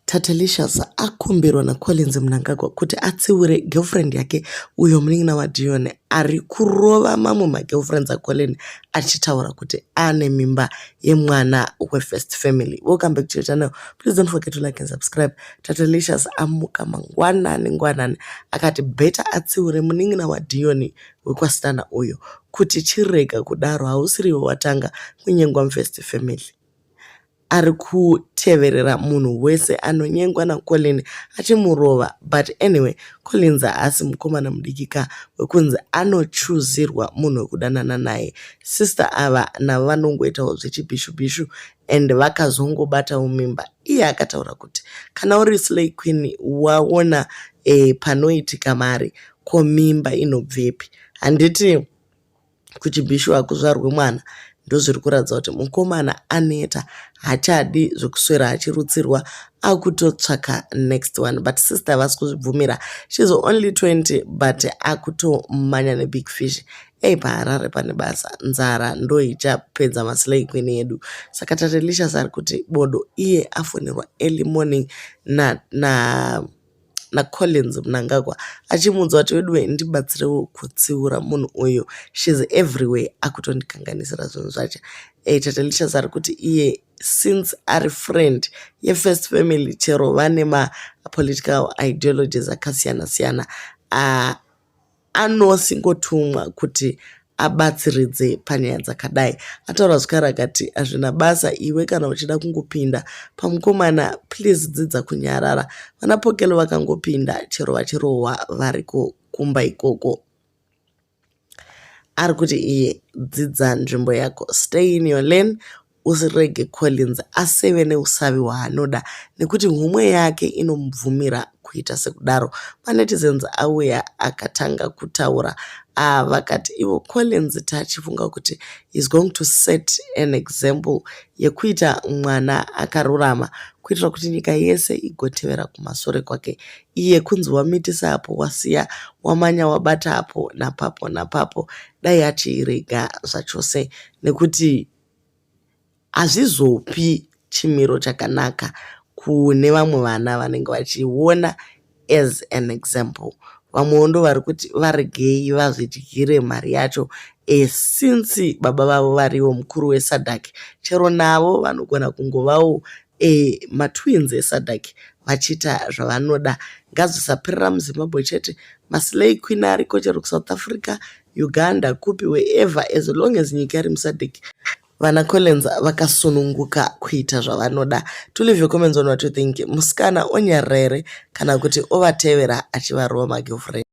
Tatelicious akumbirwa naCollinsmnangagwa kuti atsiure girlfriend yake uyo munin'ina waDion ari kurova mamwe magirlfriends aColin achitaura kuti ane mimba yemwana wefirst family. Welcome back to your channel. Please don't forget to like and subscribe. Tatelicious amuka mangwanani akati beta atsiure munin'ina waDion wekwasitana uyo kuti chirega kudaro hausiriwo watanga kunyengwa mufirst family. Ari kuteverera munhu wese anonyengwa naColin achimurova. But anyway, Collins haasi mukomana mudikika wekunzi anochuzirwa munhu wekudanana naye. Sister ava navo vanongoitawo zvechibhishu and vakazongobatawo mimba. Iye akataura kuti kana uri slay queen waona panoitika mari ko mimba inobvepi. Handiti kuchibhishu hakuzvarwe mwana. Ndozviri kuratidza kuti mukomana aneta hachadi zvekuswera achirutsirwa akutotsvaka next one. But sister havasi kuzvibvumira. She's only 20 but akutomanya nebig fish. Paharare pane basa, nzara ndo ichapedza maslay queen yedu. Saka Tatelicious ari kuti bodo iye afonerwa early morning naCollinsmnangagwa achimuudza kuti weduwe ndibatsirewo kutsiura munhu uyu, she's everywhere, akutondikanganisira zvinhu zvacho. Tatelicious ari kuti iye since ari friend yefirst family chero vane ma-political ideologies akasiyana-siyana, anosingotumwa kuti abatsiridze panyaya dzakadai. Ataura zvakare akati hazvina basa iwe kana uchida kungopinda pamukomana, please dzidza kunyarara. Vanapokelo vakangopinda chero vachirohwa variko kumba ikoko. Ari kuti iye dzidza nzvimbo yako, stay in your lane, usirege Collins aseve neusavi hwaanoda nekuti humwe yake inomubvumira kuita sekudaro. Manetizens auya akatanga kutaura vakati ivo Collins tachifunga kuti is going to set an example yekuita mwana akarurama kuitira kuti nyika yese igotevera kumashure kwake. Iye kunzi wamitisa apo wasiya, wamanya wabata apo napapo dai achirega zvachose nekuti hazvizopi chimiro chakanaka kune vamwe vana vanenge vachiona as an example. Vamwe ndo vari kuti varegei vazvidyire mari yacho since baba vavo variwo mukuru wesadhaki, chero navo vanogona kungovawo matwins esadhaki vachiita zvavanoda. Ngazvisapirira muZimbabwe chete, maslay queen ariko chero kuSouth Africa, Uganda, kupi wherever, as long as nyika iri musadhaki vana Collins vakasununguka kuita zvavanoda. To leave your comments on what you think. Musikana onyarere kana kuti ovatevera achivarova magirlfriend.